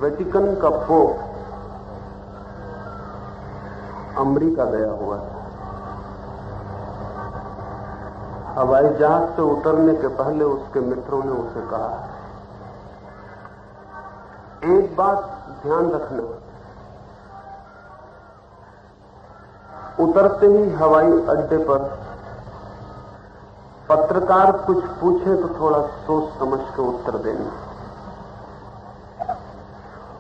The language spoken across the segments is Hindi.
वेटिकन का पोप अमेरिका गया हुआ है। हवाई जहाज से उतरने के पहले उसके मित्रों ने उसे कहा, एक बात ध्यान रखना, उतरते ही हवाई अड्डे पर पत्रकार कुछ पूछे तो थोड़ा सोच समझ के उत्तर देना,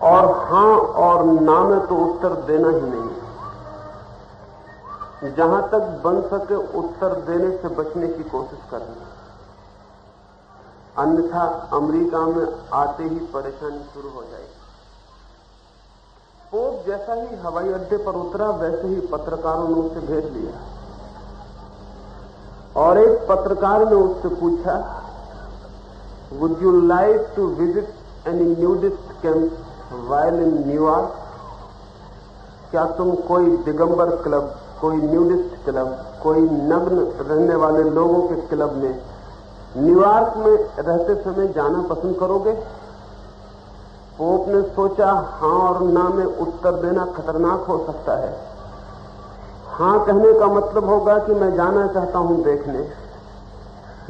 और हां और ना में तो उत्तर देना ही नहीं। जहां तक बन सके उत्तर देने से बचने की कोशिश करना, अन्यथा अमेरिका में आते ही परेशानी शुरू हो जाएगी। पोप जैसा ही हवाई अड्डे पर उतरा वैसे ही पत्रकारों ने उसे घेर लिया और एक पत्रकार ने उससे पूछा, would you like to visit any nudist camp while in New York? क्या तुम कोई दिगंबर क्लब, कोई न्यूडिस्ट क्लब, कोई नग्न रहने वाले लोगों के क्लब में न्यूयॉर्क में रहते समय जाना पसंद करोगे? पोप ने सोचा, हां और ना में उत्तर देना खतरनाक हो सकता है। हां कहने का मतलब होगा कि मैं जाना चाहता हूं देखने,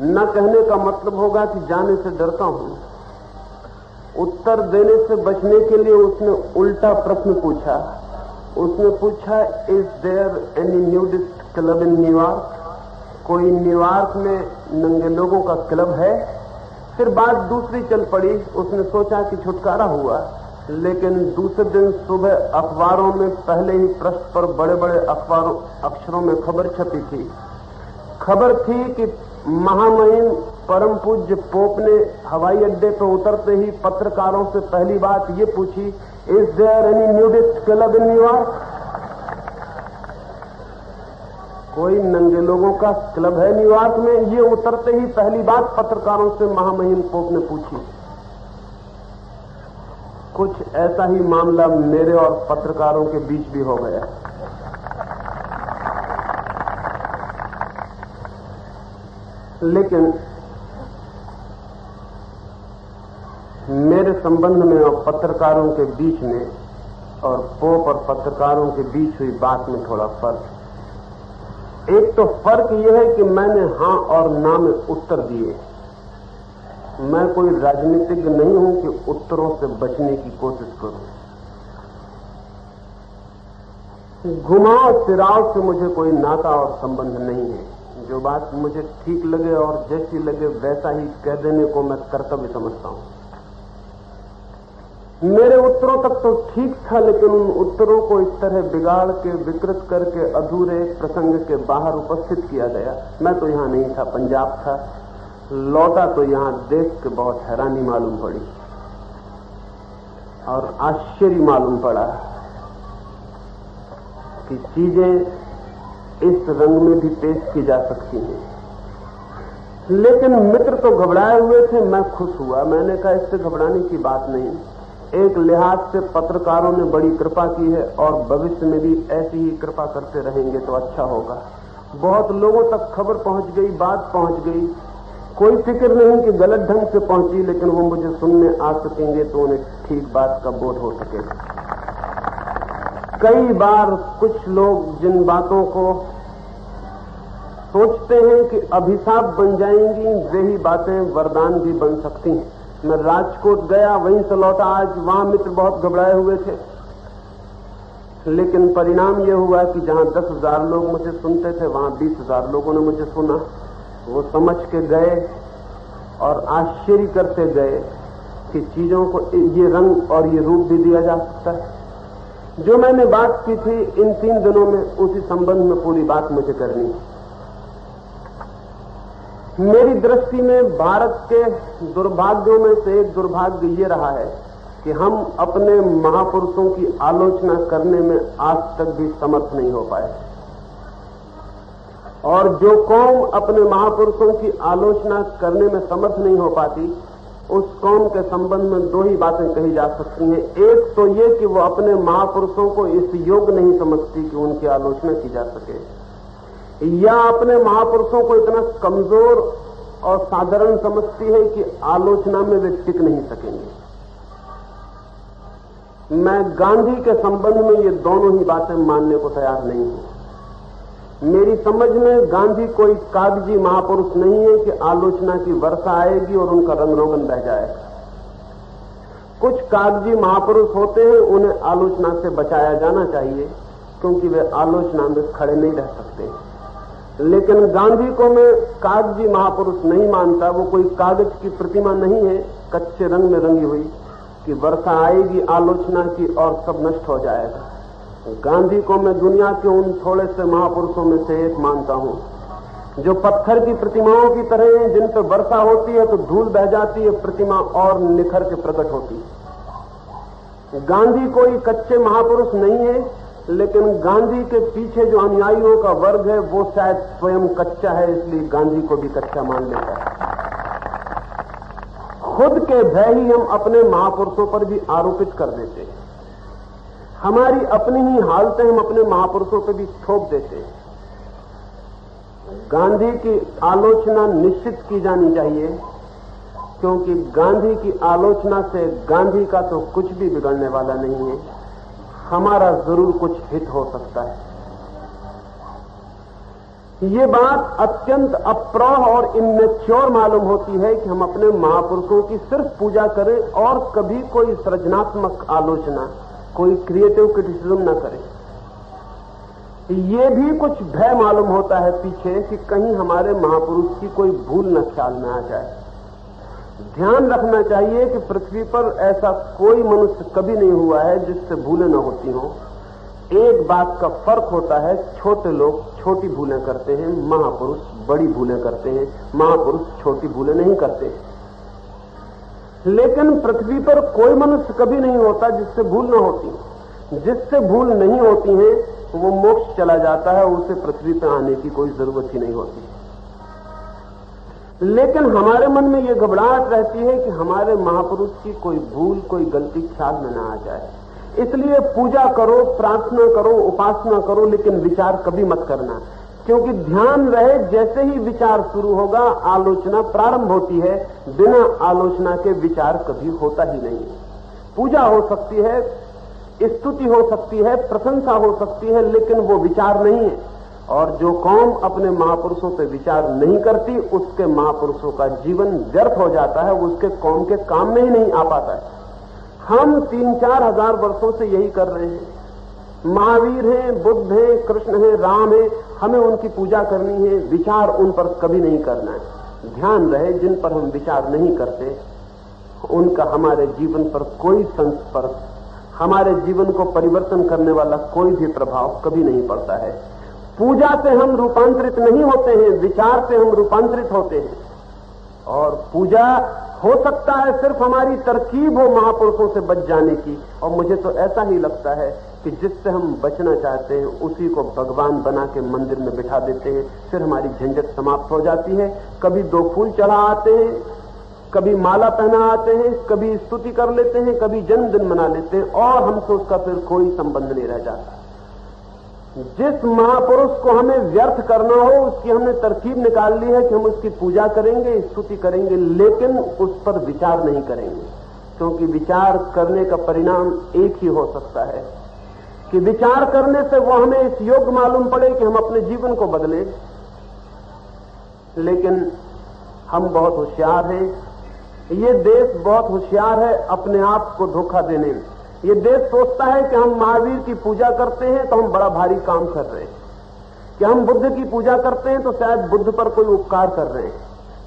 न कहने का मतलब होगा कि जाने से डरता हूं। उत्तर देने से बचने के लिए उसने उल्टा प्रश्न पूछा। उसने पूछा, is there any nudist club in New York? कोई न्यूयॉर्क में नंगे लोगों का क्लब है? फिर बात दूसरी चल पड़ी। उसने सोचा कि छुटकारा हुआ, लेकिन दूसरे दिन सुबह अखबारों में पहले ही पृष्ठ पर बड़े बड़े अक्षरों में खबर छपी थी। खबर थी कि महामहिम परम पूज्य पोप ने हवाई अड्डे पर उतरते ही पत्रकारों से पहली बात ये पूछी, is there any nudist club in New York? कोई नंगे लोगों का क्लब है न्यूयॉर्क में? ये उतरते ही पहली बात पत्रकारों से महामहिम पोप ने पूछी। कुछ ऐसा ही मामला मेरे और पत्रकारों के बीच भी हो गया। लेकिन मेरे संबंध में और पत्रकारों के बीच में और पोप और पत्रकारों के बीच हुई बात में थोड़ा फर्क है। एक तो फर्क यह है कि मैंने हां और ना में उत्तर दिए। मैं कोई राजनीतिज्ञ नहीं हूं कि उत्तरों से बचने की कोशिश करूं। घुमाव फिराव से मुझे कोई नाता और संबंध नहीं है। जो बात मुझे ठीक लगे और जैसी लगे वैसा ही कह देने को मैं कर्तव्य समझता हूं। मेरे उत्तरों तक तो ठीक था, लेकिन उन उत्तरों को इस तरह बिगाड़ के, विकृत करके अधूरे प्रसंग के बाहर उपस्थित किया गया। मैं तो यहां नहीं था, पंजाब था। लौटा तो यहां देख के बहुत हैरानी मालूम पड़ी और आश्चर्य मालूम पड़ा कि चीजें इस रंग में भी पेश की जा सकती हैं। लेकिन मित्र तो घबराए हुए थे, मैं खुश हुआ। मैंने कहा, इससे घबराने की बात नहीं। एक लिहाज से पत्रकारों ने बड़ी कृपा की है और भविष्य में भी ऐसी ही कृपा करते रहेंगे तो अच्छा होगा। बहुत लोगों तक खबर पहुंच गई, बात पहुंच गई। कोई फिक्र नहीं कि गलत ढंग से पहुंची, लेकिन वो मुझे सुनने आ सकेंगे तो उन्हें ठीक बात का बोध हो सकेगा। कई बार कुछ लोग जिन बातों को सोचते हैं कि अभिशाप बन जाएंगी, वही बातें वरदान भी बन सकती हैं। मैं राजकोट गया, वहीं से लौटा आज। वहां मित्र बहुत घबराए हुए थे, लेकिन परिणाम यह हुआ कि जहां 10,000 लोग मुझे सुनते थे, वहां 20,000 लोगों ने मुझे सुना। वो समझ के गए और आश्चर्य करते गए कि चीजों को ये रंग और ये रूप भी दिया जा सकता है। जो मैंने बात की थी इन 3 दिनों में, उसी संबंध में पूरी बात मुझे करनी है। मेरी दृष्टि में भारत के दुर्भाग्यों में से एक दुर्भाग्य ये रहा है कि हम अपने महापुरुषों की आलोचना करने में आज तक भी समर्थ नहीं हो पाए। और जो कौम अपने महापुरुषों की आलोचना करने में समर्थ नहीं हो पाती, उस कौम के संबंध में 2 ही बातें कही जा सकती हैं। एक तो ये कि वो अपने महापुरुषों को इस योग्य नहीं समझती कि उनकी आलोचना की जा सके, या अपने महापुरुषों को इतना कमजोर और साधारण समझती है कि आलोचना में वे टिक नहीं सकेंगे। मैं गांधी के संबंध में ये दोनों ही बातें मानने को तैयार नहीं हूं। मेरी समझ में गांधी कोई कागजी महापुरुष नहीं है कि आलोचना की वर्षा आएगी और उनका रंग रोगन बह जाएगा। कुछ कागजी महापुरुष होते हैं, उन्हें आलोचना से बचाया जाना चाहिए क्योंकि वे आलोचना में खड़े नहीं रह सकते। लेकिन गांधी को मैं कागजी महापुरुष नहीं मानता। वो कोई कागज की प्रतिमा नहीं है, कच्चे रंग में रंगी हुई, कि वर्षा आएगी आलोचना की और सब नष्ट हो जाएगा। गांधी को मैं दुनिया के उन थोड़े से महापुरुषों में से एक मानता हूं जो पत्थर की प्रतिमाओं की तरह हैं, जिन पर वर्षा होती है तो धूल बह जाती है, प्रतिमा और निखर के प्रकट होती है। गांधी कोई कच्चे महापुरुष नहीं है, लेकिन गांधी के पीछे जो अनुयायियों का वर्ग है वो शायद स्वयं कच्चा है, इसलिए गांधी को भी कच्चा मान लेता है। खुद के भय ही हम अपने महापुरुषों पर भी आरोपित कर देते हैं। हमारी अपनी ही हालतें हम अपने महापुरुषों पर भी थोप देते हैं। गांधी की आलोचना निश्चित की जानी चाहिए, क्योंकि गांधी की आलोचना से गांधी का तो कुछ भी बिगड़ने वाला नहीं है, हमारा जरूर कुछ हित हो सकता है। ये बात अत्यंत अप्रौढ़ और इमेच्योर मालूम होती है कि हम अपने महापुरुषों की सिर्फ पूजा करें और कभी कोई सृजनात्मक आलोचना, कोई क्रिएटिव क्रिटिसिज्म न करें। ये भी कुछ भय मालूम होता है पीछे कि कहीं हमारे महापुरुष की कोई भूल न ख्याल में आ जाए। ध्यान रखना चाहिए कि पृथ्वी पर ऐसा कोई मनुष्य कभी नहीं हुआ है जिससे भूलें न होती हों। एक बात का फर्क होता है, छोटे लोग छोटी भूलें करते हैं, महापुरुष बड़ी भूलें करते हैं। महापुरुष छोटी भूलें नहीं करते। लेकिन पृथ्वी पर कोई मनुष्य कभी नहीं होता जिससे भूल न होती। जिससे भूल नहीं होती है वो मोक्ष चला जाता है, उसे पृथ्वी पर आने की कोई जरूरत ही नहीं होती। लेकिन हमारे मन में ये घबराहट रहती है कि हमारे महापुरुष की कोई भूल, कोई गलती ख्याल में न आ जाए। इसलिए पूजा करो, प्रार्थना करो, उपासना करो, लेकिन विचार कभी मत करना, क्योंकि ध्यान रहे जैसे ही विचार शुरू होगा आलोचना प्रारंभ होती है। बिना आलोचना के विचार कभी होता ही नहीं है। पूजा हो सकती है, स्तुति हो सकती है, प्रशंसा हो सकती है, लेकिन वो विचार नहीं है। और जो कौम अपने महापुरुषों पर विचार नहीं करती, उसके महापुरुषों का जीवन व्यर्थ हो जाता है, उसके कौम के काम में ही नहीं आ पाता है। हम 3-4 हजार वर्षों से यही कर रहे हैं। महावीर हैं, बुद्ध हैं, कृष्ण हैं, राम हैं, हमें उनकी पूजा करनी है, विचार उन पर कभी नहीं करना है। ध्यान रहे जिन पर हम विचार नहीं करते उनका हमारे जीवन पर कोई संस्पर्श, हमारे जीवन को परिवर्तन करने वाला कोई भी प्रभाव कभी नहीं पड़ता है। पूजा से हम रूपांतरित नहीं होते हैं, विचार से हम रूपांतरित होते हैं। और पूजा हो सकता है सिर्फ हमारी तरकीब हो महापुरुषों से बच जाने की, और मुझे तो ऐसा ही लगता है कि जिससे हम बचना चाहते हैं उसी को भगवान बना के मंदिर में बिठा देते हैं, फिर हमारी झंझट समाप्त हो जाती है। कभी 2 फूल चढ़ा आते हैं, कभी माला पहना आते हैं, कभी स्तुति कर लेते हैं, कभी जन्मदिन मना लेते हैं, और हमसे उसका फिर कोई संबंध नहीं रह जाता। जिस महापुरुष को हमें व्यर्थ करना हो उसकी हमने तरकीब निकाल ली है कि हम उसकी पूजा करेंगे, स्तुति करेंगे, लेकिन उस पर विचार नहीं करेंगे, क्योंकि विचार करने का परिणाम एक ही हो सकता है कि विचार करने से वो हमें इस योग्य मालूम पड़े कि हम अपने जीवन को बदलें। लेकिन हम बहुत होशियार हैं, ये देश बहुत होशियार है अपने आप को धोखा देने में। ये देश सोचता है कि हम महावीर की पूजा करते हैं तो हम बड़ा भारी काम कर रहे हैं, कि हम बुद्ध की पूजा करते हैं तो शायद बुद्ध पर कोई उपकार कर रहे हैं,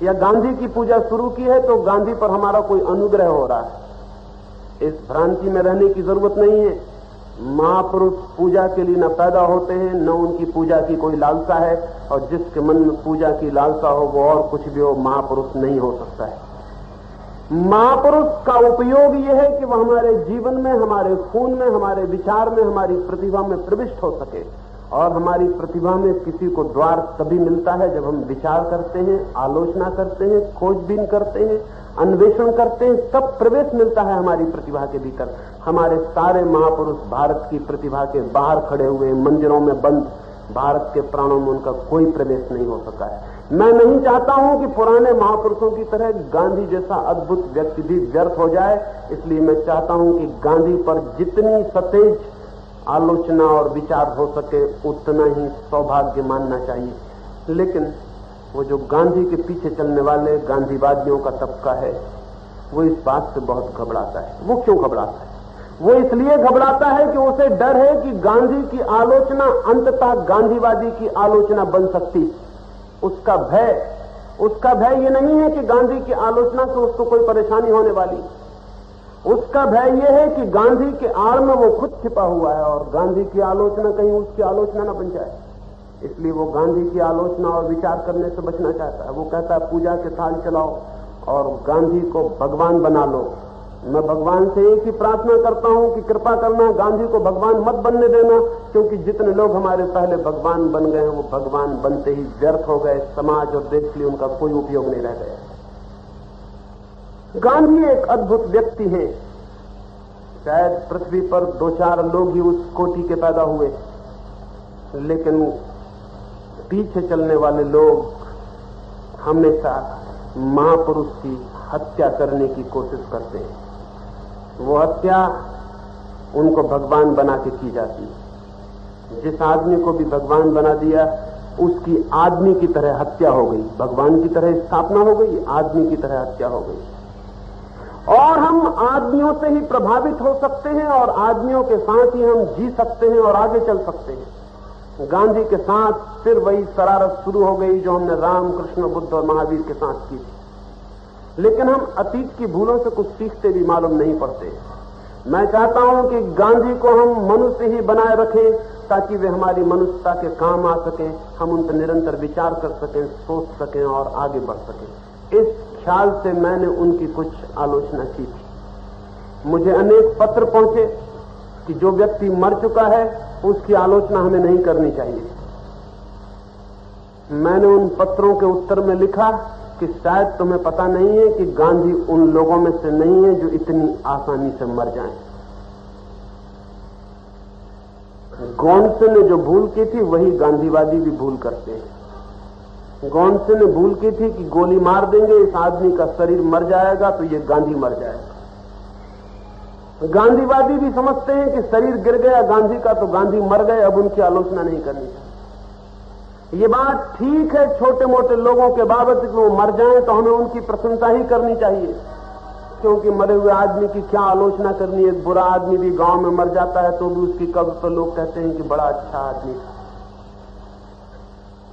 या गांधी की पूजा शुरू की है तो गांधी पर हमारा कोई अनुग्रह हो रहा है। इस भ्रांति में रहने की जरूरत नहीं है। महापुरुष पूजा के लिए न पैदा होते हैं, न उनकी पूजा की कोई लालसा है, और जिसके मन में पूजा की लालसा हो वो और कुछ भी हो, महापुरुष नहीं हो सकता है। महापुरुष का उपयोग यह है कि वह हमारे जीवन में, हमारे खून में, हमारे विचार में, हमारी प्रतिभा में प्रविष्ट हो सके। और हमारी प्रतिभा में किसी को द्वार तभी मिलता है जब हम विचार करते हैं, आलोचना करते हैं, खोजबीन करते हैं, अन्वेषण करते हैं, तब प्रवेश मिलता है हमारी प्रतिभा के भीतर। हमारे सारे महापुरुष भारत की प्रतिभा के बाहर खड़े हुए, मंदिरों में बंद, भारत के प्राणों में उनका कोई प्रवेश नहीं हो सका है। मैं नहीं चाहता हूं कि पुराने महापुरुषों की तरह गांधी जैसा अद्भुत व्यक्ति भी व्यर्थ हो जाए, इसलिए मैं चाहता हूं कि गांधी पर जितनी सतेज आलोचना और विचार हो सके उतना ही सौभाग्य मानना चाहिए। लेकिन वो जो गांधी के पीछे चलने वाले गांधीवादियों का तबका है, वो इस बात से बहुत घबराता है। वो क्यों घबराता है? वो इसलिए घबराता है कि उसे डर है कि गांधी की आलोचना अंततः गांधीवादी की आलोचना बन सकती। उसका भय ये नहीं है कि गांधी की आलोचना से उसको कोई परेशानी होने वाली, उसका भय यह है कि गांधी के आड़ में वो खुद छिपा हुआ है और गांधी की आलोचना कहीं उसकी आलोचना न बन जाए। इसलिए वो गांधी की आलोचना और विचार करने से बचना चाहता है। वो कहता है पूजा के थाल चलाओ और गांधी को भगवान बना लो। मैं भगवान से एक ही प्रार्थना करता हूं कि कृपा करना, गांधी को भगवान मत बनने देना, क्योंकि जितने लोग हमारे पहले भगवान बन गए हैं वो भगवान बनते ही व्यर्थ हो गए। समाज और देश के लिए उनका कोई उपयोग नहीं रह गया। गांधी एक अद्भुत व्यक्ति है। शायद पृथ्वी पर 2-4 लोग ही उस कोटि के पैदा हुए, लेकिन पीछे चलने वाले लोग हमेशा महापुरुष की हत्या करने की कोशिश करते हैं। वो हत्या उनको भगवान बना के की जाती है। जिस आदमी को भी भगवान बना दिया उसकी आदमी की तरह हत्या हो गई, भगवान की तरह स्थापना हो गई, आदमी की तरह हत्या हो गई। और हम आदमियों से ही प्रभावित हो सकते हैं और आदमियों के साथ ही हम जी सकते हैं और आगे चल सकते हैं। गांधी के साथ फिर वही शरारत शुरू हो गई जो हमने राम, कृष्ण, बुद्ध और महावीर के साथ की थी। लेकिन हम अतीत की भूलों से कुछ सीखते भी मालूम नहीं पड़ते। मैं चाहता हूं कि गांधी को हम मनुष्य ही बनाए रखें ताकि वे हमारी मनुष्यता के काम आ सकें, हम उन पर निरंतर विचार कर सकें, सोच सकें और आगे बढ़ सकें। इस ख्याल से मैंने उनकी कुछ आलोचना की थी। मुझे अनेक पत्र पहुंचे कि जो व्यक्ति मर चुका है उसकी आलोचना हमें नहीं करनी चाहिए। मैंने उन पत्रों के उत्तर में लिखा कि शायद तुम्हें पता नहीं है कि गांधी उन लोगों में से नहीं है जो इतनी आसानी से मर जाएं। गॉडसे ने जो भूल की थी वही गांधीवादी भी भूल करते हैं। गॉडसे ने भूल की थी कि गोली मार देंगे, इस आदमी का शरीर मर जाएगा तो ये गांधी मर जाएगा। गांधीवादी भी समझते हैं कि शरीर गिर गया गांधी का तो गांधी मर गए, अब उनकी आलोचना नहीं करनी चाहिए। ये बात ठीक है छोटे मोटे लोगों के बाबत कि वो मर जाएं तो हमें उनकी प्रशंसा ही करनी चाहिए, क्योंकि मरे हुए आदमी की क्या आलोचना करनी है। बुरा आदमी भी गांव में मर जाता है तो भी उसकी कब्र पर लोग कहते हैं कि बड़ा अच्छा आदमी था।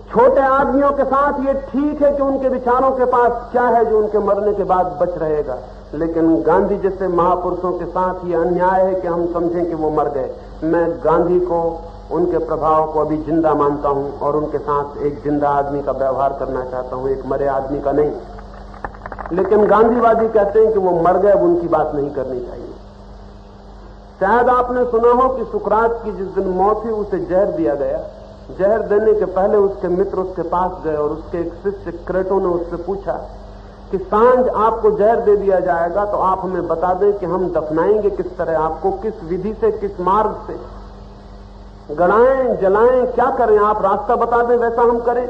छोटे आदमियों के साथ ये ठीक है कि उनके विचारों के पास क्या है जो उनके मरने के बाद बच रहेगा, लेकिन गांधी जैसे महापुरुषों के साथ ये अन्याय है कि हम समझें कि वो मर गए। मैं गांधी को, उनके प्रभाव को अभी जिंदा मानता हूं और उनके साथ एक जिंदा आदमी का व्यवहार करना चाहता हूं, एक मरे आदमी का नहीं। लेकिन गांधीवादी कहते हैं कि वो मर गए, अब उनकी बात नहीं करनी चाहिए। शायद आपने सुना हो कि सुकरात की जिस दिन मौत हुई उसे जहर दिया गया। जहर देने के पहले उसके मित्र उसके पास गए और उसके एक शिष्य क्रेटो ने उससे पूछा कि सांझ आपको जहर दे दिया जाएगा तो आप हमें बता दें कि हम दफनाएंगे किस तरह, आपको किस विधि से, किस मार्ग से, गड़ाएं, जलाएं, क्या करें, आप रास्ता बता दें वैसा हम करें।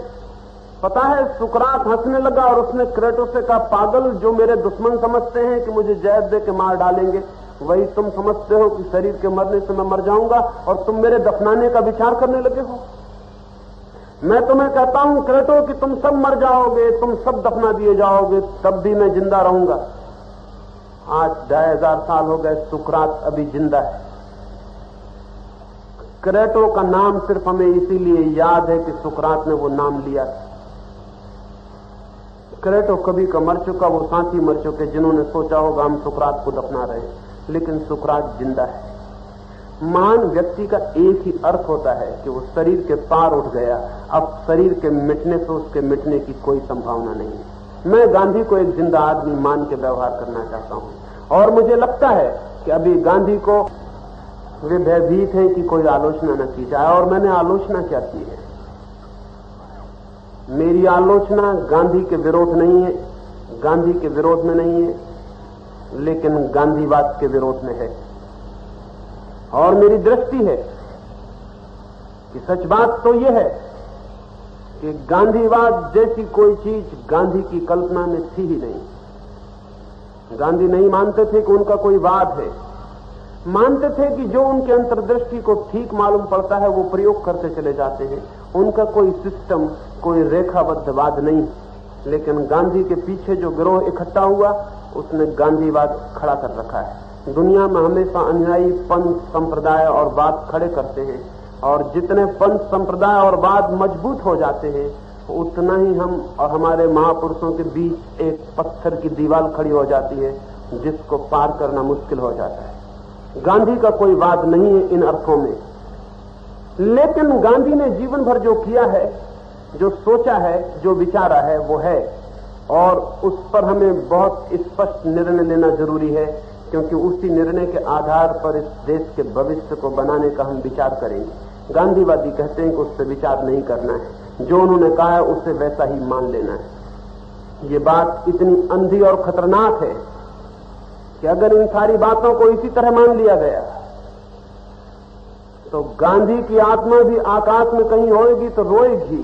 पता है सुकरात हंसने लगा और उसने क्रेटो से कहा, पागल, जो मेरे दुश्मन समझते हैं कि मुझे जहर दे के मार डालेंगे वही तुम समझते हो कि शरीर के मरने से मैं मर जाऊंगा और तुम मेरे दफनाने का विचार करने लगे हो। मैं तुम्हें कहता हूं क्रेटो कि तुम सब मर जाओगे, तुम सब दफना दिए जाओगे, तब भी मैं जिंदा रहूंगा। आज 2500 साल हो गए, सुकरात अभी जिंदा है। क्रेटो का नाम सिर्फ हमें इसीलिए याद है कि सुकरात ने वो नाम लिया। क्रेटो कभी का मर चुका, वो साथी मर चुके जिन्होंने सोचा होगा हम सुकरात को दफना रहे, लेकिन सुकरात जिंदा है। महान व्यक्ति का एक ही अर्थ होता है कि वो शरीर के पार उठ गया, अब शरीर के मिटने से उसके मिटने की कोई संभावना नहीं है। मैं गांधी को एक जिंदा आदमी मान के व्यवहार करना चाहता हूं और मुझे लगता है कि अभी गांधी को वे भयभीत हैं कि कोई आलोचना न की जाए। और मैंने आलोचना क्या की है? मेरी आलोचना गांधी के विरोध नहीं है, गांधी के विरोध में नहीं है, लेकिन गांधीवाद के विरोध में है। और मेरी दृष्टि है कि सच बात तो यह है कि गांधीवाद जैसी कोई चीज गांधी की कल्पना में थी ही नहीं। गांधी नहीं मानते थे कि उनका कोई वाद है, मानते थे कि जो उनके अंतर्दृष्टि को ठीक मालूम पड़ता है वो प्रयोग करते चले जाते हैं। उनका कोई सिस्टम, कोई रेखाबद्ध वाद नहीं। लेकिन गांधी के पीछे जो गिरोह इकट्ठा हुआ उसने गांधीवाद खड़ा कर रखा है। दुनिया में हमेशा अनुयायी पंथ, संप्रदाय और वाद खड़े करते हैं, और जितने पंथ, संप्रदाय और वाद मजबूत हो जाते हैं उतना ही हम और हमारे महापुरुषों के बीच एक पत्थर की दीवार खड़ी हो जाती है जिसको पार करना मुश्किल हो जाता है। गांधी का कोई वाद नहीं है इन अर्थों में, लेकिन गांधी ने जीवन भर जो किया है, जो सोचा है, जो विचारा है वो है, और उस पर हमें बहुत स्पष्ट निर्णय लेना जरूरी है, क्योंकि उसी निर्णय के आधार पर इस देश के भविष्य को बनाने का हम विचार करेंगे। गांधीवादी कहते हैं कि उससे विचार नहीं करना है, जो उन्होंने कहा है उसे वैसा ही मान लेना है। ये बात इतनी अंधी और खतरनाक है कि अगर इन सारी बातों को इसी तरह मान लिया गया तो गांधी की आत्मा भी आकाश में कहीं होएगी तो रोएगी,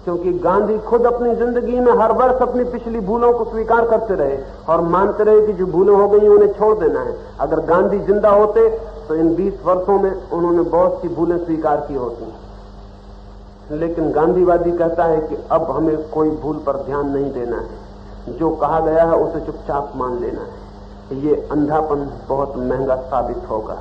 क्योंकि गांधी खुद अपनी जिंदगी में हर वर्ष अपनी पिछली भूलों को स्वीकार करते रहे और मानते रहे कि जो भूलें हो गई उन्हें छोड़ देना है। अगर गांधी जिंदा होते तो इन 20 वर्षों में उन्होंने बहुत सी भूलें स्वीकार की होती, लेकिन गांधीवादी कहता है कि अब हमें कोई भूल पर ध्यान नहीं देना है, जो कहा गया है उसे चुपचाप मान लेना है। ये अंधापन बहुत महंगा साबित होगा।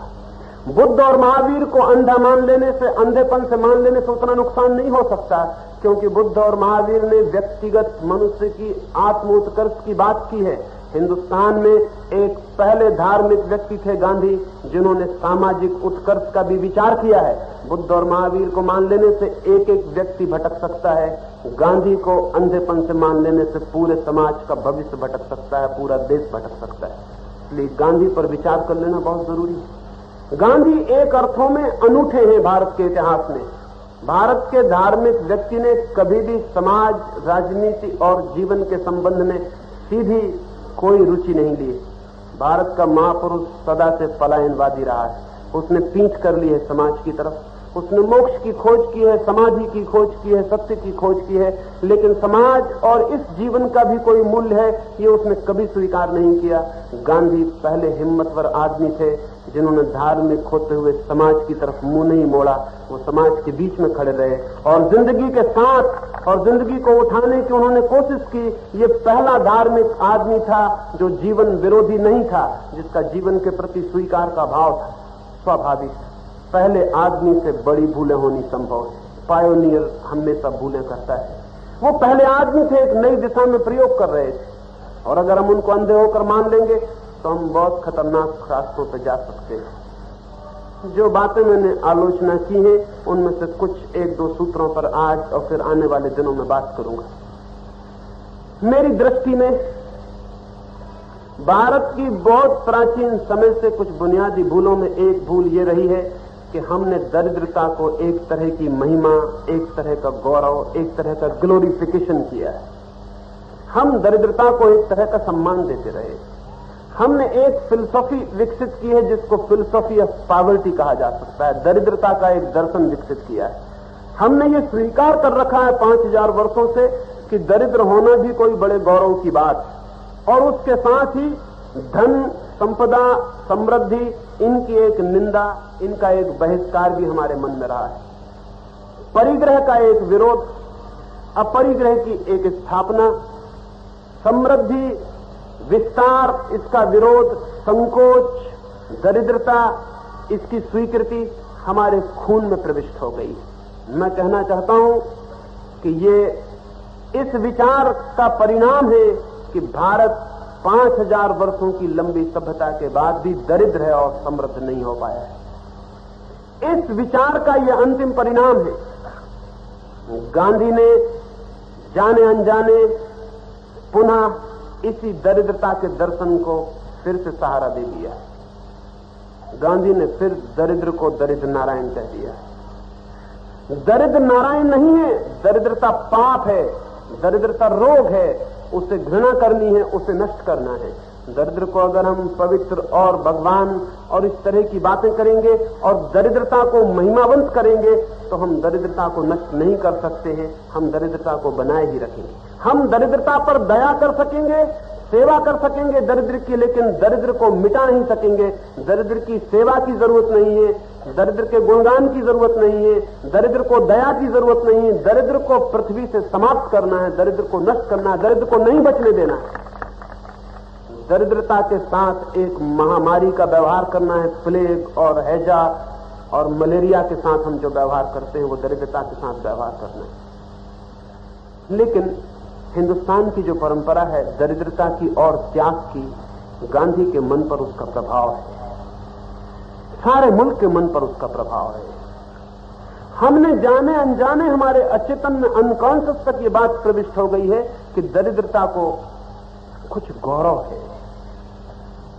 बुद्ध और महावीर को अंधा मान लेने से, अंधेपन से मान लेने से उतना नुकसान नहीं हो सकता, क्योंकि बुद्ध और महावीर ने व्यक्तिगत मनुष्य की आत्म उत्कर्ष की बात की है। हिंदुस्तान में एक पहले धार्मिक व्यक्ति थे गांधी, जिन्होंने सामाजिक उत्कर्ष का भी विचार किया है। बुद्ध और महावीर को मान लेने से एक एक व्यक्ति भटक सकता है, गांधी को अंधेपन से मान लेने से पूरे समाज का भविष्य भटक सकता है, पूरा देश भटक सकता है। इसलिए गांधी पर विचार कर लेना बहुत जरूरी है। गांधी एक अर्थों में अनूठे हैं भारत के इतिहास में। भारत के धार्मिक व्यक्ति ने कभी भी समाज, राजनीति और जीवन के संबंध में सीधी कोई रुचि नहीं ली। भारत का महापुरुष सदा से पलायनवादी रहा है, उसने पीठ कर ली है समाज की तरफ, उसने मोक्ष की खोज की है, समाधि की खोज की है, सत्य की खोज की है, लेकिन समाज और इस जीवन का भी कोई मूल्य है ये उसने कभी स्वीकार नहीं किया। गांधी पहले हिम्मतवर आदमी थे जिन्होंने धार्मिक होते हुए समाज की तरफ मुंह नहीं मोड़ा, वो समाज के बीच में खड़े रहे और जिंदगी के साथ और जिंदगी को उठाने की उन्होंने कोशिश की। ये पहला धार्मिक आदमी था जो जीवन विरोधी नहीं था, जिसका जीवन के प्रति स्वीकार का भाव था। स्वाभाविक पहले आदमी से बड़ी भूलें होनी संभव है, पायोनियर हमेशा भूलें करता है। वो पहले आदमी थे, एक नई दिशा में प्रयोग कर रहे थे, और अगर हम उनको अंधे होकर मान लेंगे तो हम बहुत खतरनाक रास्तों पर जा सकते हैं। जो बातें मैंने आलोचना की है उनमें से कुछ एक दो सूत्रों पर आज और फिर आने वाले दिनों में बात करूंगा। मेरी दृष्टि में भारत की बहुत प्राचीन समय से कुछ बुनियादी भूलों में एक भूल ये रही है कि हमने दरिद्रता को एक तरह की महिमा, एक तरह का गौरव, एक तरह का ग्लोरिफिकेशन किया है। हम दरिद्रता को एक तरह का सम्मान देते रहे। हमने एक फिलॉसफी विकसित की है जिसको फिलॉसफी ऑफ पॉवर्टी कहा जा सकता है, दरिद्रता का एक दर्शन विकसित किया है। हमने ये स्वीकार कर रखा है 5000 वर्षों से कि दरिद्र होना भी कोई बड़े गौरव की बात है, और उसके साथ ही धन, संपदा, समृद्धि, इनकी एक निंदा, इनका एक बहिष्कार भी हमारे मन में रहा है। परिग्रह का एक विरोध, अपरिग्रह की एक स्थापना, समृद्धि, विस्तार, इसका विरोध, संकोच, दरिद्रता, इसकी स्वीकृति हमारे खून में प्रविष्ट हो गई। मैं कहना चाहता हूं कि ये इस विचार का परिणाम है कि भारत 5000 वर्षों की लंबी सभ्यता के बाद भी दरिद्र है और समृद्ध नहीं हो पाया है। इस विचार का यह अंतिम परिणाम है। गांधी ने जाने अनजाने पुनः इसी दरिद्रता के दर्शन को फिर से सहारा दे दिया। गांधी ने फिर दरिद्र को दरिद्र नारायण कह दिया। दरिद्र नारायण नहीं है, दरिद्रता पाप है, दरिद्रता रोग है, उसे घृणा करनी है, उसे नष्ट करना है। दरिद्र को अगर हम पवित्र और भगवान और इस तरह की बातें करेंगे और दरिद्रता को महिमावंत करेंगे तो हम दरिद्रता को नष्ट नहीं कर सकते हैं, हम दरिद्रता को बनाए ही रखेंगे। हम दरिद्रता पर दया कर सकेंगे, सेवा कर सकेंगे दरिद्र की, लेकिन दरिद्र को मिटा नहीं सकेंगे। दरिद्र की सेवा की जरूरत नहीं है, दरिद्र के गुणगान की जरूरत नहीं है, दरिद्र को दया की जरूरत नहीं है। दरिद्र को पृथ्वी से समाप्त करना है, दरिद्र को नष्ट करना है, दरिद्र को नहीं बचने देना है। दरिद्रता के साथ एक महामारी का व्यवहार करना है। प्लेग और हैजा और मलेरिया के साथ हम जो व्यवहार करते हैं वो दरिद्रता के साथ व्यवहार करना है। लेकिन हिंदुस्तान की जो परंपरा है दरिद्रता की और त्याग की, गांधी के मन पर उसका प्रभाव है, सारे मुल्क के मन पर उसका प्रभाव है। हमने जाने अनजाने हमारे अचेतन में, अनकॉन्शियस तक ये बात प्रविष्ट हो गई है कि दरिद्रता को कुछ गौरव है।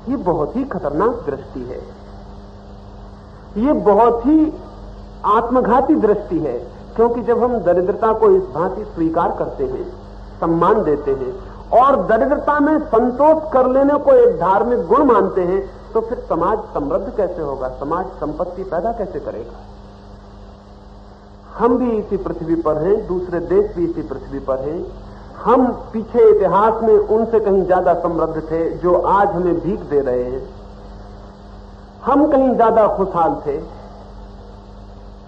ये बहुत ही खतरनाक दृष्टि है, ये बहुत ही आत्मघाती दृष्टि है। क्योंकि जब हम दरिद्रता को इस भांति स्वीकार करते हैं, सम्मान देते हैं और दरिद्रता में संतोष कर लेने को एक धार्मिक गुण मानते हैं, तो फिर समाज समृद्ध कैसे होगा, समाज संपत्ति पैदा कैसे करेगा। हम भी इसी पृथ्वी पर हैं, दूसरे देश भी इसी पृथ्वी पर हैं। हम पीछे इतिहास में उनसे कहीं ज्यादा समृद्ध थे जो आज हमें भीख दे रहे हैं। हम कहीं ज्यादा खुशहाल थे,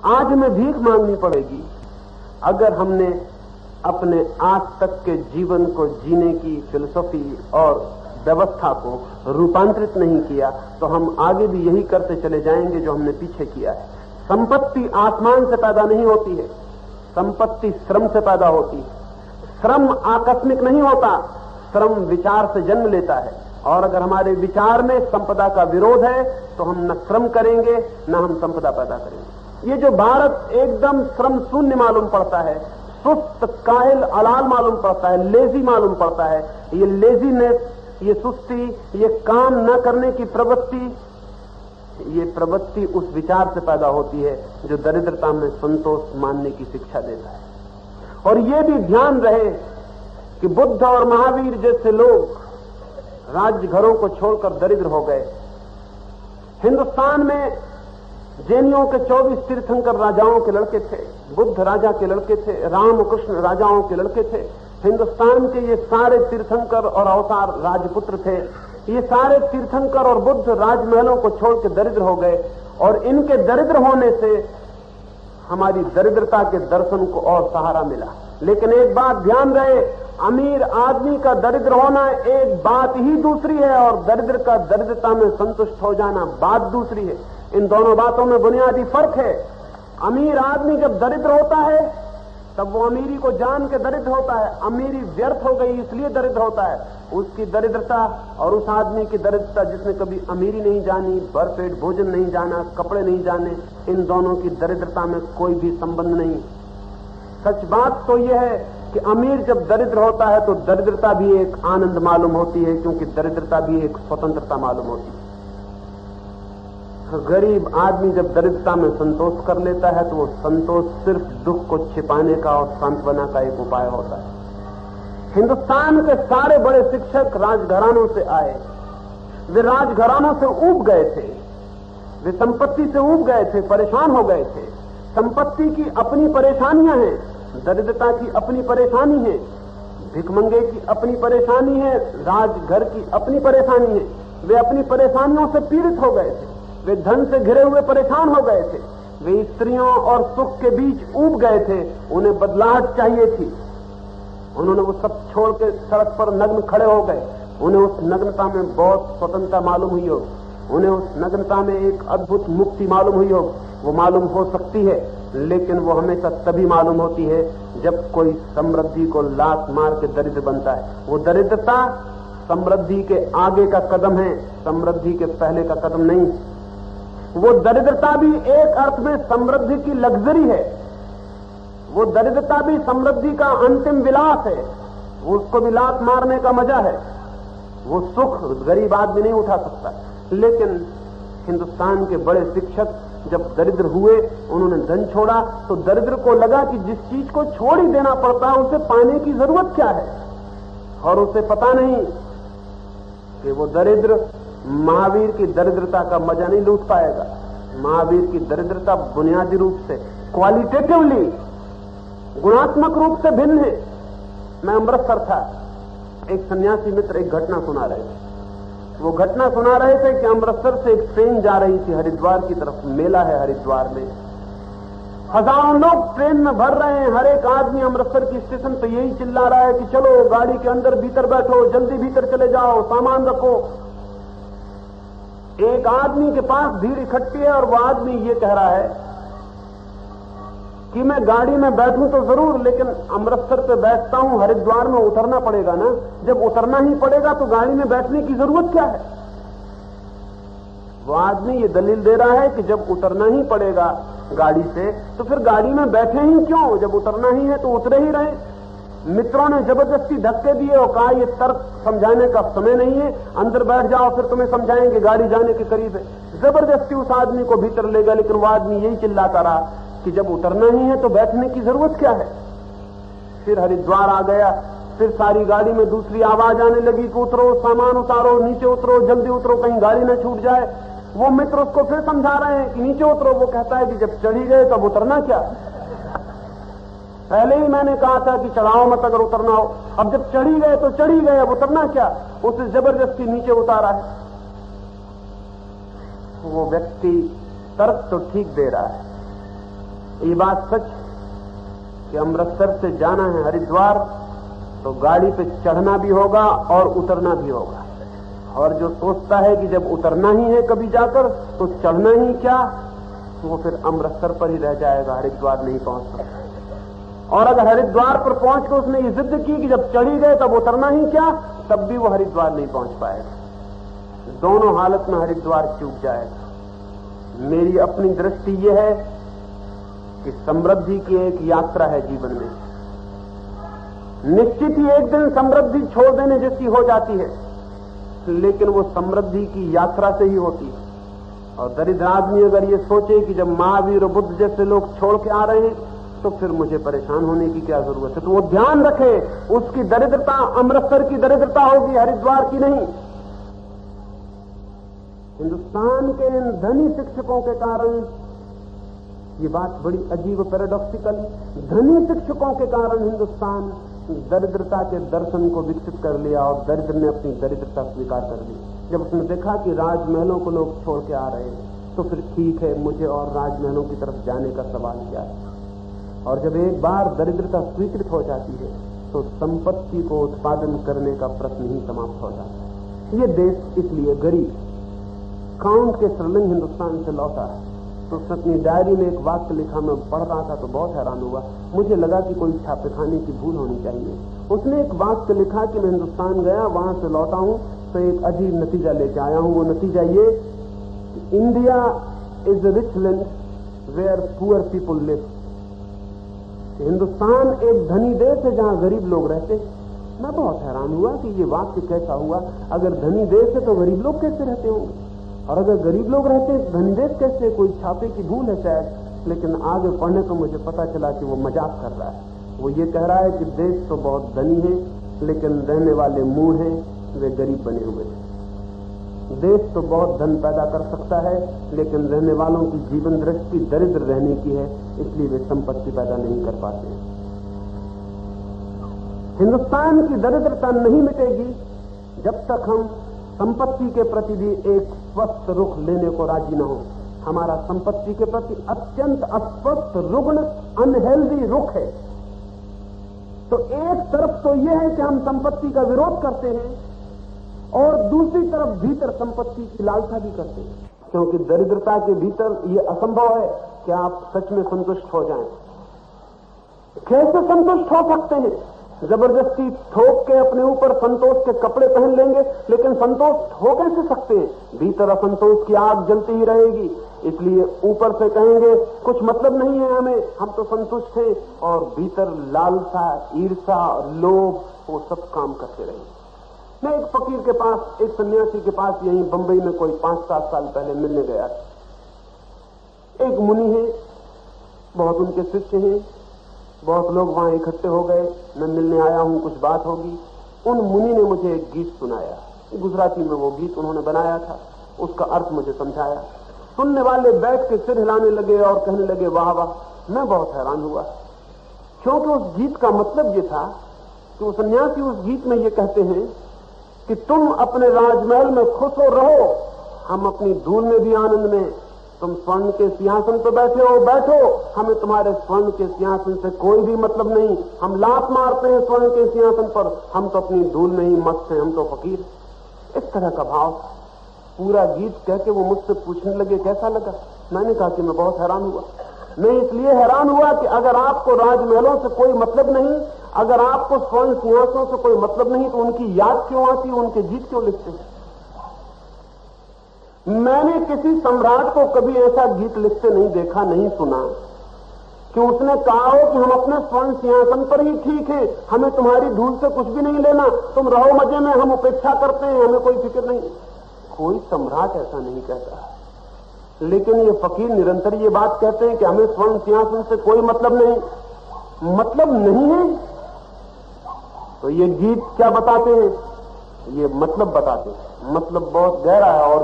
आज हमें भीख मांगनी पड़ेगी। अगर हमने अपने आज तक के जीवन को जीने की फिलॉसफी और व्यवस्था को रूपांतरित नहीं किया तो हम आगे भी यही करते चले जाएंगे जो हमने पीछे किया है। संपत्ति आसमान से पैदा नहीं होती है, संपत्ति श्रम से पैदा होती है। श्रम आकस्मिक नहीं होता, श्रम विचार से जन्म लेता है। और अगर हमारे विचार में संपदा का विरोध है तो हम न श्रम करेंगे न हम संपदा पैदा करेंगे। ये जो भारत एकदम श्रम शून्य मालूम पड़ता है, सुस्त, काहिल, अलाल मालूम पड़ता है, लेजी मालूम पड़ता है, ये लेजीनेस, ये सुस्ती, ये काम न करने की प्रवृत्ति, ये प्रवृत्ति उस विचार से पैदा होती है जो दरिद्रता में संतोष मानने की शिक्षा देता है। और ये भी ध्यान रहे कि बुद्ध और महावीर जैसे लोग राज्य घरों को छोड़कर दरिद्र हो गए। हिंदुस्तान में जैनियों के 24 तीर्थंकर राजाओं के लड़के थे, बुद्ध राजा के लड़के थे, रामकृष्ण राजाओं के लड़के थे। हिंदुस्तान के ये सारे तीर्थंकर और अवतार राजपुत्र थे। ये सारे तीर्थंकर और बुद्ध राजमहलों को छोड़ के दरिद्र हो गए और इनके दरिद्र होने से हमारी दरिद्रता के दर्शन को और सहारा मिला। लेकिन एक बात ध्यान रहे, अमीर आदमी का दरिद्र होना एक बात ही दूसरी है और दरिद्र का दरिद्रता में संतुष्ट हो जाना बात दूसरी है। इन दोनों बातों में बुनियादी फर्क है। अमीर आदमी जब दरिद्र होता है तब वो अमीरी को जान के दरिद्र होता है। अमीरी व्यर्थ हो गई इसलिए दरिद्र होता है। उसकी दरिद्रता और उस आदमी की दरिद्रता जिसने कभी अमीरी नहीं जानी, भरपेट भोजन नहीं जाना, कपड़े नहीं जाने, इन दोनों की दरिद्रता में कोई भी संबंध नहीं। सच बात तो यह है कि अमीर जब दरिद्र होता है तो दरिद्रता भी एक आनंद मालूम होती है, क्योंकि दरिद्रता भी एक स्वतंत्रता मालूम होती है। गरीब आदमी जब दरिद्रता में संतोष कर लेता है तो वो संतोष सिर्फ दुख को छिपाने का और सांत्वना का एक उपाय होता है। हिंदुस्तान के सारे बड़े शिक्षक राजघरानों से आए, वे राजघरानों से ऊब गए थे, वे संपत्ति से ऊब गए थे, परेशान हो गए थे। संपत्ति की अपनी परेशानियां हैं, दरिद्रता की अपनी परेशानी है, भिखमंगे की अपनी परेशानी है, राजघर की अपनी परेशानी है। वे अपनी परेशानियों से पीड़ित हो गए थे, वे धन से घिरे हुए परेशान हो गए थे, वे स्त्रियों और सुख के बीच ऊब गए थे। उन्हें बदलाहट चाहिए थी। उन्होंने वो सब छोड़ के सड़क पर नग्न खड़े हो गए। उन्हें उस नग्नता में बहुत स्वतंत्रता मालूम हुई हो, उन्हें उस नग्नता में एक अद्भुत मुक्ति मालूम हुई हो। वो मालूम हो सकती है, लेकिन वो हमेशा तभी मालूम होती है जब कोई समृद्धि को लात मार के दरिद्र बनता है। वो दरिद्रता समृद्धि के आगे का कदम है, समृद्धि के पहले का कदम नहीं। वो दरिद्रता भी एक अर्थ में समृद्धि की लग्जरी है, वो दरिद्रता भी समृद्धि का अंतिम विलास है, वो उसको भी लात मारने का मजा है। वो सुख गरीब आदमी नहीं उठा सकता। लेकिन हिंदुस्तान के बड़े शिक्षक जब दरिद्र हुए, उन्होंने धन छोड़ा तो दरिद्र को लगा कि जिस चीज को छोड़ ही देना पड़ता है उसे पाने की जरूरत क्या है, और उसे पता नहीं कि वो दरिद्र महावीर की दरिद्रता का मजा नहीं लूट पाएगा। महावीर की दरिद्रता बुनियादी रूप से क्वालिटेटिवली, गुणात्मक रूप से भिन्न है। मैं अमृतसर था, एक सन्यासी मित्र एक घटना सुना रहे थे। वो घटना सुना रहे थे कि अमृतसर से एक ट्रेन जा रही थी हरिद्वार की तरफ। मेला है हरिद्वार में, हजारों लोग ट्रेन में भर रहे हैं। हर एक आदमी अमृतसर की स्टेशन पे यही चिल्ला रहा है कि चलो गाड़ी के अंदर भीतर बैठो, जल्दी भीतर चले जाओ, सामान रखो। एक आदमी के पास भीड़ इकट्ठी है और वो आदमी ये कह रहा है कि मैं गाड़ी में बैठूं तो जरूर, लेकिन अमृतसर पे बैठता हूं, हरिद्वार में उतरना पड़ेगा ना। जब उतरना ही पड़ेगा तो गाड़ी में बैठने की जरूरत क्या है? वो आदमी ये दलील दे रहा है कि जब उतरना ही पड़ेगा गाड़ी से तो फिर गाड़ी में बैठे ही क्यों? जब उतरना ही है तो उतरे ही रहे। मित्रों ने जबरदस्ती धक्के दिए और कहा ये तर्क समझाने का समय नहीं है, अंदर बैठ जाओ, फिर तुम्हें समझाएंगे, गाड़ी जाने के करीब है। जबरदस्ती उस आदमी को भीतर ले गया, लेकिन वो आदमी यही चिल्लाता रहा कि जब उतरना ही है तो बैठने की जरूरत क्या है? फिर हरिद्वार आ गया, फिर सारी गाड़ी में दूसरी आवाज आने लगी कि उतरो, सामान उतारो, नीचे उतरो, जल्दी उतरो, कहीं गाड़ी न छूट जाए। वो मित्र उसको फिर समझा रहे हैं कि नीचे उतरो। वो कहता है कि जब चढ़ी गए तब उतरना क्या? पहले ही मैंने कहा था कि चढ़ाओ मत अगर उतरना हो। अब जब चढ़ी गए तो चढ़ी गए, अब उतरना क्या? उसे जबरदस्ती नीचे उतारा है। वो व्यक्ति तर्क तो ठीक दे रहा है। ये बात सच कि अमृतसर से जाना है हरिद्वार तो गाड़ी पे चढ़ना भी होगा और उतरना भी होगा। और जो सोचता है कि जब उतरना ही है कभी जाकर तो चढ़ना ही क्या, वो फिर अमृतसर पर ही रह जाएगा, हरिद्वार नहीं पहुंच सकता। और अगर हरिद्वार पर पहुंच कर उसने ये जिद की कि जब चढ़ी गए तब उतरना ही क्या, तब भी वो हरिद्वार नहीं पहुंच पाएगा। दोनों हालत में हरिद्वार चूक जाएगा। मेरी अपनी दृष्टि यह है कि समृद्धि की एक यात्रा है जीवन में। निश्चित ही एक दिन समृद्धि छोड़ देने जैसी हो जाती है, लेकिन वो समृद्धि की यात्रा से ही होती है। और दरिद्र आदमी अगर ये सोचे कि जब महावीर और बुद्ध जैसे लोग छोड़ के आ रहे हैं तो फिर मुझे परेशान होने की क्या जरूरत है, तो वो ध्यान रखे उसकी दरिद्रता अमृतसर की दरिद्रता होगी, हरिद्वार की नहीं। हिंदुस्तान के इन धनी शिक्षकों के कारण, ये बात बड़ी अजीब पैराडॉक्सिकल, धनी शिक्षकों के कारण हिंदुस्तान दरिद्रता के दर्शन को विकसित कर लिया और दरिद्र ने अपनी दरिद्रता स्वीकार कर ली। जब उसने देखा कि राजमहलों को लोग छोड़ के आ रहे हैं तो फिर ठीक है, मुझे और राजमहलों की तरफ जाने का सवाल क्या है। और जब एक बार दरिद्रता स्वीकृत हो जाती है तो संपत्ति को उत्पादन करने का प्रश्न ही समाप्त हो जाता है। ये देश इसलिए गरीब। काउंट के सर्लिंग हिंदुस्तान से लौटा है तो उसने अपनी डायरी में एक वाक्य लिखा, मैं पढ़ रहा था तो बहुत हैरान हुआ, मुझे लगा कि कोई छापेखाने की भूल होनी चाहिए। उसने एक वाक्य लिखा कि मैं हिंदुस्तान गया, वहां से लौटा हूं तो एक अजीब नतीजा लेके आया हूं। वो नतीजा ये, India is a rich land where poor people live. Hindustan एक धनी देश है जहां गरीब लोग रहते। मैं बहुत हैरान हुआ कि ये वाक्य कैसा हुआ, अगर धनी देश है तो गरीब लोग कैसे रहते होंगे, और अगर गरीब लोग रहते हैं तो धनी देश कैसे? कोई छापे की भूल है शायद। लेकिन आगे पढ़ने को मुझे पता चला कि वो मजाक कर रहा है। वो ये कह रहा है कि देश तो बहुत धनी है लेकिन रहने वाले मूढ़ हैं, वे गरीब बने हुए हैं। देश तो बहुत धन पैदा कर सकता है लेकिन रहने वालों की जीवन दृष्टि दरिद्र रहने की है, इसलिए वे संपत्ति पैदा नहीं कर पाते। हिंदुस्तान की दरिद्रता नहीं मिटेगी जब तक हम संपत्ति के प्रति भी एक स्वस्थ रुख लेने को राजी न हो। हमारा संपत्ति के प्रति अत्यंत अस्वस्थ, रुग्ण, अनहेल्दी रुख है। तो एक तरफ तो यह है कि हम संपत्ति का विरोध करते हैं और दूसरी तरफ भीतर संपत्ति की लालसा भी करते हैं, क्योंकि दरिद्रता के भीतर यह असंभव है कि आप सच में संतुष्ट हो जाएं। कैसे संतुष्ट हो सकते हैं? जबरदस्ती ठोक के अपने ऊपर संतोष के कपड़े पहन लेंगे, लेकिन संतोष हो कैसे सकते हैं? भीतर असंतोष की आग जलती ही रहेगी। इसलिए ऊपर से कहेंगे कुछ मतलब नहीं है हमें, हम तो संतुष्ट हैं, और भीतर लालसा, ईर्षा, लोभ, वो सब काम करते रहेंगे। मैं एक फकीर के पास, एक सन्यासी के पास यहीं बंबई में कोई 5-7 साल पहले मिलने गया। एक मुनि है, बहुत उनके शिष्य हैं, बहुत लोग वहां इकट्ठे हो गए। मैं मिलने आया हूं, कुछ बात होगी। उन मुनि ने मुझे एक गीत सुनाया, गुजराती में वो गीत उन्होंने बनाया था, उसका अर्थ मुझे समझाया। सुनने वाले बैठ के सिर हिलाने लगे और कहने लगे वाह वाह, मैं बहुत हैरान हुआ, क्योंकि उस गीत का मतलब ये था कि वो सन्यासी उस गीत में ये कहते हैं कि तुम अपने राजमहल में खुश हो रहो, हम अपनी धूल में भी आनंद में, तुम स्वर्ण के सिंहासन पर बैठे हो बैठो, हमें तुम्हारे स्वर्ण के सिंहासन से कोई भी मतलब नहीं, हम लात मारते हैं स्वर्ण के सिंहासन पर, हम तो अपनी धूल में ही मस्त हैं, हम तो फकीर। इस तरह का भाव पूरा गीत कह के वो मुझसे पूछने लगे कैसा लगा। मैंने कहा कि मैं बहुत हैरान हुआ। मैं इसलिए हैरान हुआ कि अगर आपको राजमहलों से कोई मतलब नहीं, अगर आपको स्वर्ण सिंहासनों से कोई मतलब नहीं, तो उनकी याद क्यों आती, उनके गीत क्यों लिखते हैं? मैंने किसी सम्राट को कभी ऐसा गीत लिखते नहीं देखा, नहीं सुना कि उसने कहा हो कि हम अपने स्वर्ण सिंहासन पर ही ठीक है, हमें तुम्हारी धूल से कुछ भी नहीं लेना, तुम रहो मजे में, हम उपेक्षा करते हैं, हमें कोई फिक्र नहीं। कोई सम्राट ऐसा नहीं कहता। लेकिन ये फकीर निरंतर ये बात कहते हैं कि हमें स्वर्ण सिंहासन से कोई मतलब नहीं। मतलब नहीं है तो ये गीत क्या बताते हैं? ये मतलब बताते हैं। मतलब बहुत गहरा है और